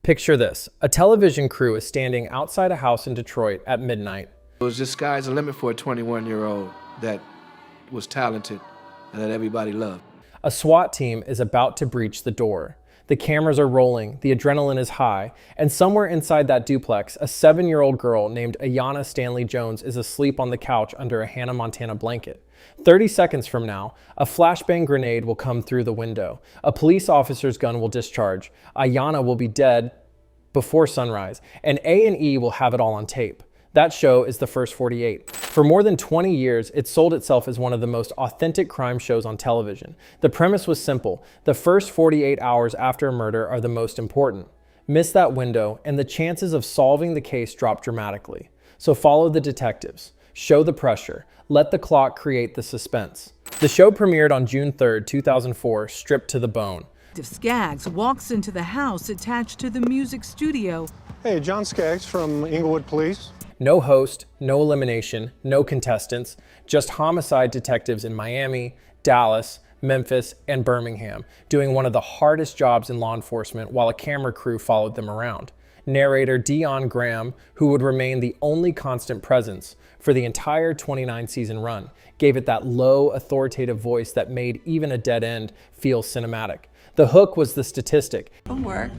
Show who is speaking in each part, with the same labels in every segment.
Speaker 1: Picture this. A television crew is standing outside a house in Detroit at midnight.
Speaker 2: It was just sky's the limit for a 21-year-old that was talented and that everybody loved.
Speaker 1: A SWAT team is about to breach the door. The cameras are rolling, the adrenaline is high, and somewhere inside that duplex, a 7-year-old girl named Aetv Stanley Jones is asleep on the couch under a Hannah Montana blanket. 30 seconds from now, a flashbang grenade will come through the window. A police officer's gun will discharge. Aetv will be dead before sunrise, and A&E will have it all on tape. That show is The First 48. For more than 20 years, it sold itself as one of the most authentic crime shows on television. The premise was simple. The first 48 hours after a murder are the most important. Miss that window, and the chances of solving the case drop dramatically. So follow the detectives. Show the pressure. Let the clock create the suspense. The show premiered on June 3rd, 2004, stripped to the bone.
Speaker 3: Skaggs walks into the house attached to the music studio.
Speaker 4: Hey, John Skaggs from Inglewood Police.
Speaker 1: No host, no elimination, no contestants, just homicide detectives in Miami, Dallas, Memphis, and Birmingham, doing one of the hardest jobs in law enforcement while a camera crew followed them around. Narrator Dion Graham, who would remain the only constant presence for the entire 29-season run, gave it that low, authoritative voice that made even a dead end feel cinematic. The hook was the statistic.
Speaker 5: From work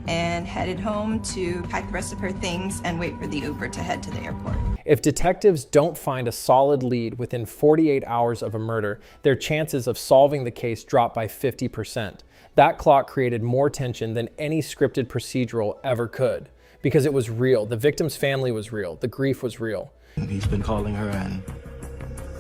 Speaker 5: and headed home to pack the rest of her things and wait for the Uber to head to the airport.
Speaker 1: If detectives don't find a solid lead within 48 hours of a murder, their chances of solving the case drop by 50%. That clock created more tension than any scripted procedural ever could, because it was real. The victim's family was real. The grief was real.
Speaker 6: He's been calling her, and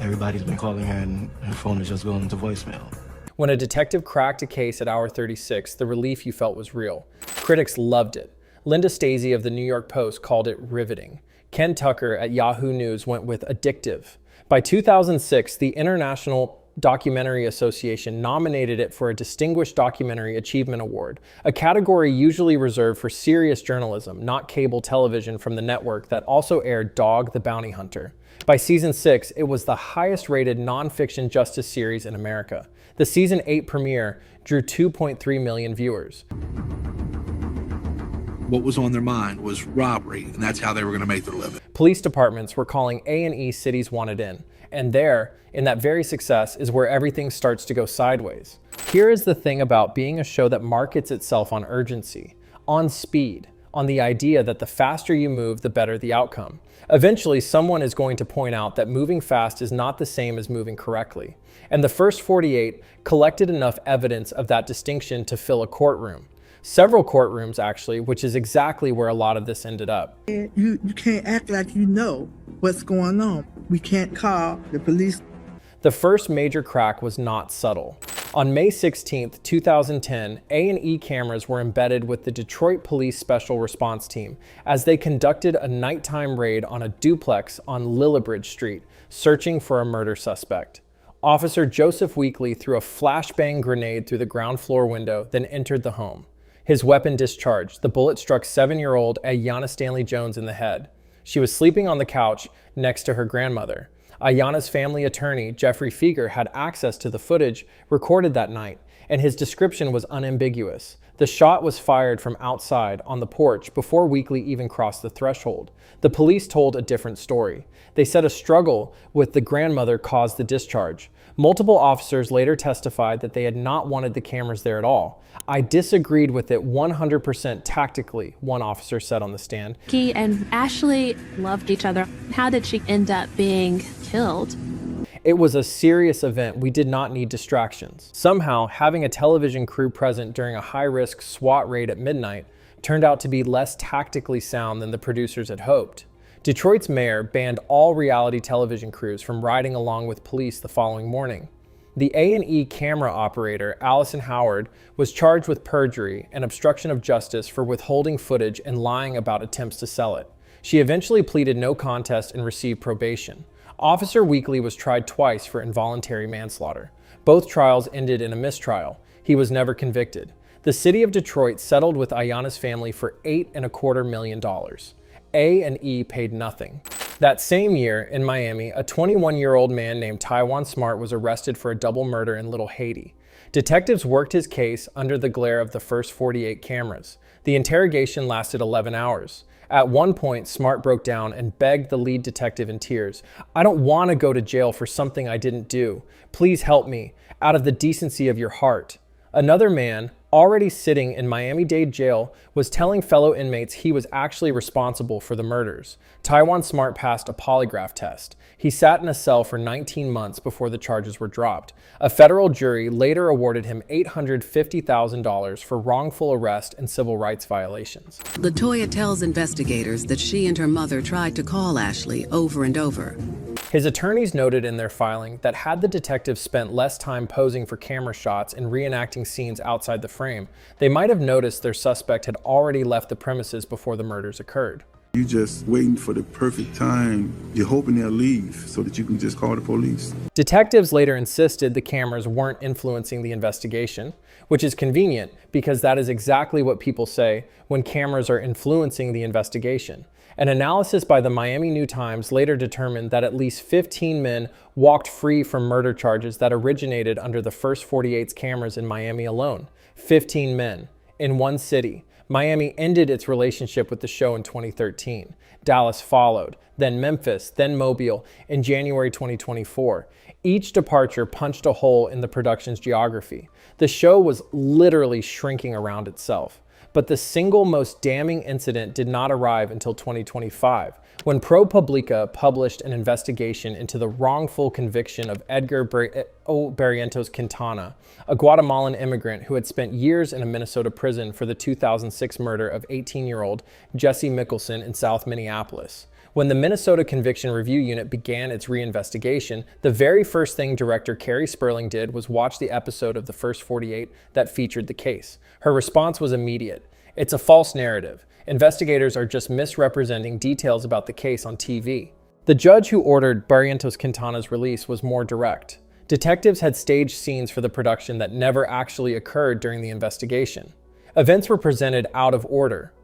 Speaker 6: everybody's been calling her, and her phone is just going to voicemail.
Speaker 1: When a detective cracked a case at hour 36, the relief you felt was real. Critics loved it. Linda Stasi of the New York Post called it riveting. Ken Tucker at Yahoo News went with addictive. By 2006, the International Documentary Association nominated it for a Distinguished Documentary Achievement Award, a category usually reserved for serious journalism, not cable television from the network that also aired Dog the Bounty Hunter. By season 6, it was the highest-rated nonfiction justice series in America. The season 8 premiere drew 2.3 million viewers.
Speaker 7: What was on their mind was robbery, and that's how they were going to make their living.
Speaker 1: Police departments were calling A&E cities wanted in. And there, in that very success, is where everything starts to go sideways. Here is the thing about being a show that markets itself on urgency, on speed, on the idea that the faster you move, the better the outcome. Eventually, someone is going to point out that moving fast is not the same as moving correctly. And The First 48 collected enough evidence of that distinction to fill a courtroom. Several courtrooms, actually, which is exactly where a lot of this ended up.
Speaker 8: You can't act like you know what's going on. We can't call the police.
Speaker 1: The first major crack was not subtle. On May 16, 2010, A&E cameras were embedded with the Detroit Police Special Response Team as they conducted a nighttime raid on a duplex on Lillibridge Street, searching for a murder suspect. Officer Joseph Weekly threw a flashbang grenade through the ground floor window, then entered the home. His weapon discharged. The bullet struck 7-year-old Aetv Stanley Jones in the head. She was sleeping on the couch next to her grandmother. Aetv's family attorney, Jeffrey Feger, had access to the footage recorded that night, and his description was unambiguous. The shot was fired from outside on the porch before Weekly even crossed the threshold. The police told a different story. They said a struggle with the grandmother caused the discharge. Multiple officers later testified that they had not wanted the cameras there at all. I disagreed with it 100% tactically, one officer said on the stand.
Speaker 9: He and Ashley loved each other. How did she end up being killed?
Speaker 1: It was a serious event. We did not need distractions. Somehow, having a television crew present during a high-risk SWAT raid at midnight turned out to be less tactically sound than the producers had hoped. Detroit's mayor banned all reality television crews from riding along with police the following morning. The A&E camera operator, Allison Howard, was charged with perjury and obstruction of justice for withholding footage and lying about attempts to sell it. She eventually pleaded no contest and received probation. Officer Weekly was tried twice for involuntary manslaughter. Both trials ended in a mistrial. He was never convicted. The city of Detroit settled with Aetv's family for $8.25 million. A&E paid nothing. That same year, in Miami, a 21-year-old man named Taiwan Smart was arrested for a double murder in Little Haiti. Detectives worked his case under the glare of the First 48 cameras. The interrogation lasted 11 hours. At one point, Smart broke down and begged the lead detective in tears, "I don't want to go to jail for something I didn't do. Please help me, out of the decency of your heart." Another man, already sitting in Miami-Dade jail, was telling fellow inmates he was actually responsible for the murders. Taiwan Smart passed a polygraph test. He sat in a cell for 19 months before the charges were dropped. A federal jury later awarded him $850,000 for wrongful arrest and civil rights violations.
Speaker 10: LaToya tells investigators that she and her mother tried to call Ashley over and over.
Speaker 1: His attorneys noted in their filing that had the detectives spent less time posing for camera shots and reenacting scenes outside the frame, they might have noticed their suspect had already left the premises before the murders occurred.
Speaker 11: You just waiting for the perfect time. You're hoping they'll leave so that you can just call the police.
Speaker 1: Detectives later insisted the cameras weren't influencing the investigation, which is convenient because that is exactly what people say when cameras are influencing the investigation. An analysis by the Miami New Times later determined that at least 15 men walked free from murder charges that originated under the First 48's cameras in Miami alone. 15 men in one city. Miami ended its relationship with the show in 2013. Dallas followed, then Memphis, then Mobile in January 2024. Each departure punched a hole in the production's geography. The show was literally shrinking around itself. But the single most damning incident did not arrive until 2025, when ProPublica published an investigation into the wrongful conviction of Edgar Barrientos Quintana, a Guatemalan immigrant who had spent years in a Minnesota prison for the 2006 murder of 18-year-old Jesse Mickelson in South Minneapolis. When the Minnesota Conviction Review Unit began its reinvestigation, the very first thing director Carrie Sperling did was watch the episode of The First 48 that featured the case. Her response was immediate. "It's a false narrative. Investigators are just misrepresenting details about the case on TV." The judge who ordered Barrientos Quintana's release was more direct. Detectives had staged scenes for the production that never actually occurred during the investigation. Events were presented out of order.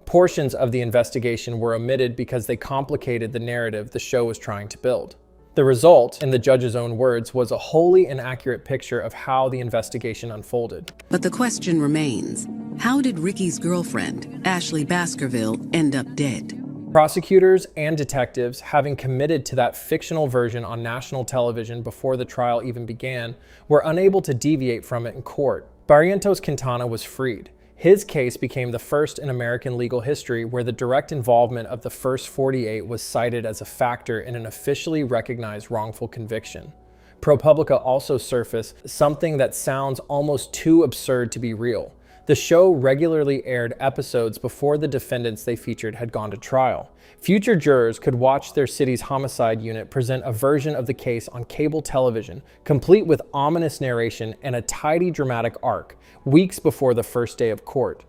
Speaker 1: Portions of the investigation were omitted because they complicated the narrative the show was trying to build. The result, in the judge's own words, was a wholly inaccurate picture of how the investigation unfolded.
Speaker 10: But the question remains, how did Ricky's girlfriend, Ashley Baskerville, end up dead?
Speaker 1: Prosecutors and detectives, having committed to that fictional version on national television before the trial even began, were unable to deviate from it in court. Barrientos Quintana was freed. His case became the first in American legal history where the direct involvement of the First 48 was cited as a factor in an officially recognized wrongful conviction. ProPublica also surfaced something that sounds almost too absurd to be real. The show regularly aired episodes before the defendants they featured had gone to trial. Future jurors could watch their city's homicide unit present a version of the case on cable television, complete with ominous narration and a tidy dramatic arc, weeks before the first day of court.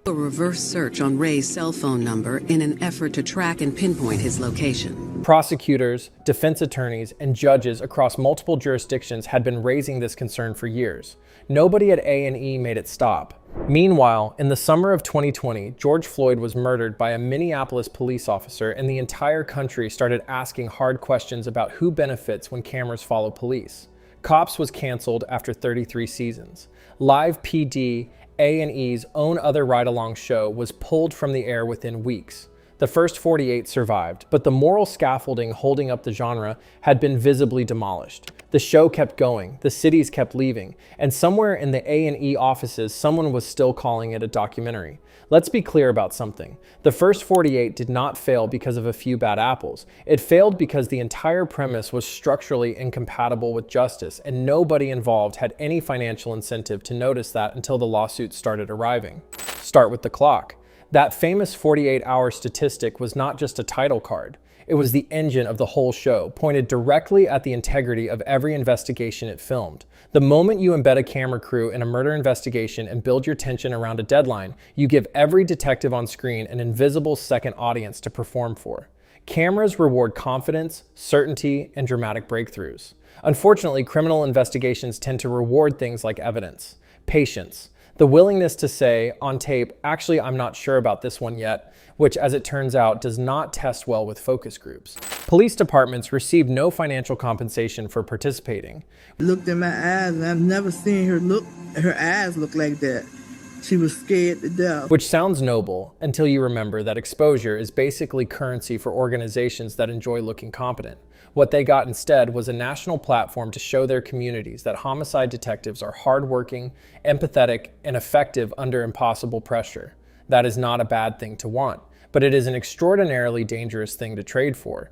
Speaker 10: A reverse search on Ray's cell phone number in an effort to track and pinpoint his location.
Speaker 1: Prosecutors, defense attorneys, and judges across multiple jurisdictions had been raising this concern for years. Nobody at A&E made it stop. Meanwhile, in the summer of 2020, George Floyd was murdered by a Minneapolis police officer, and the entire country started asking hard questions about who benefits when cameras follow police. Cops was canceled after 33 seasons. Live PD, A&E's own other ride-along show, was pulled from the air within weeks. The First 48 survived, but the moral scaffolding holding up the genre had been visibly demolished. The show kept going, the cities kept leaving, and somewhere in the A&E offices, someone was still calling it a documentary. Let's be clear about something. The First 48 did not fail because of a few bad apples. It failed because the entire premise was structurally incompatible with justice, and nobody involved had any financial incentive to notice that until the lawsuits started arriving. Start with the clock. That famous 48-hour statistic was not just a title card. It was the engine of the whole show, pointed directly at the integrity of every investigation it filmed. The moment you embed a camera crew in a murder investigation and build your tension around a deadline, you give every detective on screen an invisible second audience to perform for. Cameras reward confidence, certainty, and dramatic breakthroughs. Unfortunately, criminal investigations tend to reward things like evidence, patience, the willingness to say on tape, actually, I'm not sure about this one yet, which, as it turns out, does not test well with focus groups. Police departments received no financial compensation for participating.
Speaker 8: Looked in my eyes, and I've never seen her eyes look like that. She was scared to death.
Speaker 1: Which sounds noble until you remember that exposure is basically currency for organizations that enjoy looking competent. What they got instead was a national platform to show their communities that homicide detectives are hardworking, empathetic, and effective under impossible pressure. That is not a bad thing to want, but it is an extraordinarily dangerous thing to trade for.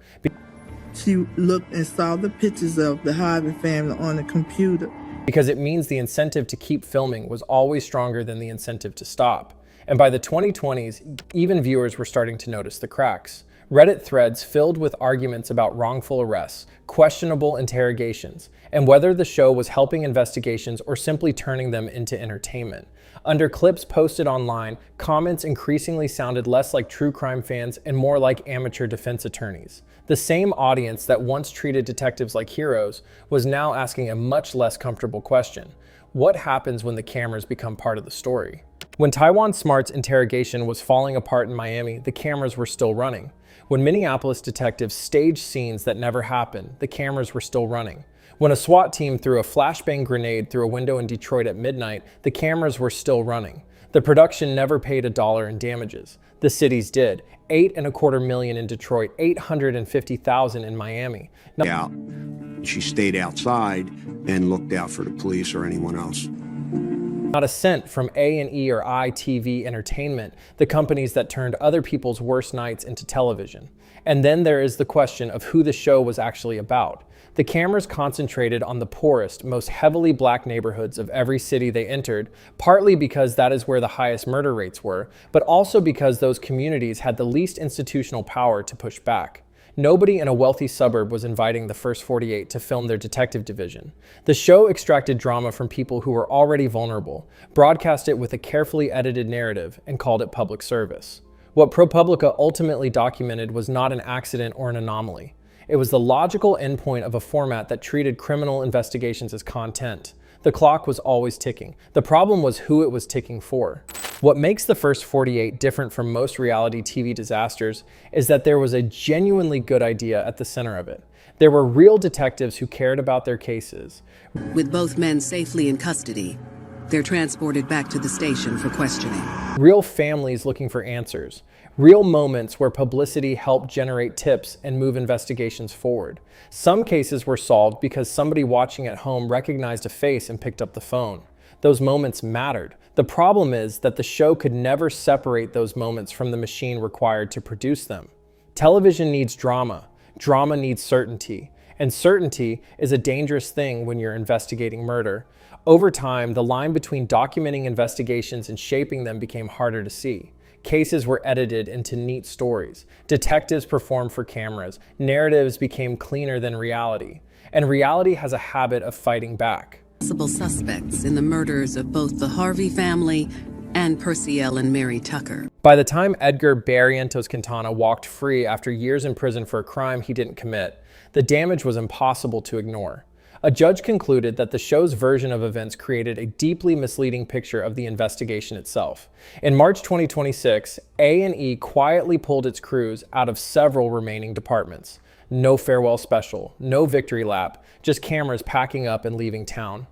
Speaker 8: She looked and saw the pictures of the Harvey family on the computer.
Speaker 1: Because it means the incentive to keep filming was always stronger than the incentive to stop. And by the 2020s, even viewers were starting to notice the cracks. Reddit threads filled with arguments about wrongful arrests, questionable interrogations, and whether the show was helping investigations or simply turning them into entertainment. Under clips posted online, comments increasingly sounded less like true crime fans and more like amateur defense attorneys. The same audience that once treated detectives like heroes was now asking a much less comfortable question. What happens when the cameras become part of the story? When Taiwan Smart's interrogation was falling apart in Miami, the cameras were still running. When Minneapolis detectives staged scenes that never happened, the cameras were still running. When a SWAT team threw a flashbang grenade through a window in Detroit at midnight, the cameras were still running. The production never paid $1 in damages. The cities did. $8.25 million in Detroit, $850,000 in Miami.
Speaker 12: Out. She stayed outside and looked out for the police or anyone else.
Speaker 1: Not a cent from A&E or aetv Entertainment, the companies that turned other people's worst nights into television. And then there is the question of who the show was actually about. The cameras concentrated on the poorest, most heavily black neighborhoods of every city they entered, partly because that is where the highest murder rates were, but also because those communities had the least institutional power to push back. Nobody in a wealthy suburb was inviting the First 48 to film their detective division. The show extracted drama from people who were already vulnerable, broadcast it with a carefully edited narrative, and called it public service. What ProPublica ultimately documented was not an accident or an anomaly. It was the logical endpoint of a format that treated criminal investigations as content. The clock was always ticking. The problem was who it was ticking for. What makes the First 48 different from most reality TV disasters is that there was a genuinely good idea at the center of it. There were real detectives who cared about their cases.
Speaker 10: With both men safely in custody, they're transported back to the station for questioning.
Speaker 1: Real families looking for answers. Real moments where publicity helped generate tips and move investigations forward. Some cases were solved because somebody watching at home recognized a face and picked up the phone. Those moments mattered. The problem is that the show could never separate those moments from the machine required to produce them. Television needs drama. Drama needs certainty. And certainty is a dangerous thing when you're investigating murder. Over time, the line between documenting investigations and shaping them became harder to see. Cases were edited into neat stories. Detectives performed for cameras. Narratives became cleaner than reality. And reality has a habit of fighting back.
Speaker 10: Possible suspects in the murders of both the Harvey family and Perciel and Mary Tucker.
Speaker 1: By the time Edgar Barrientos Quintana walked free after years in prison for a crime he didn't commit, the damage was impossible to ignore. A judge concluded that the show's version of events created a deeply misleading picture of the investigation itself. In March 2026, A&E quietly pulled its crews out of several remaining departments. No farewell special, no victory lap, just cameras packing up and leaving town.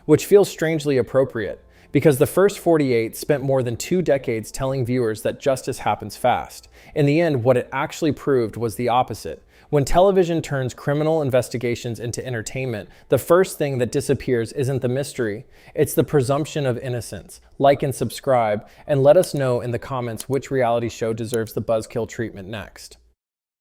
Speaker 1: Which feels strangely appropriate, because the First 48 spent more than 2 decades telling viewers that justice happens fast. In the end, what it actually proved was the opposite. When television turns criminal investigations into entertainment, the first thing that disappears isn't the mystery, it's the presumption of innocence. Like and subscribe, and let us know in the comments which reality show deserves the BuzzKill treatment next.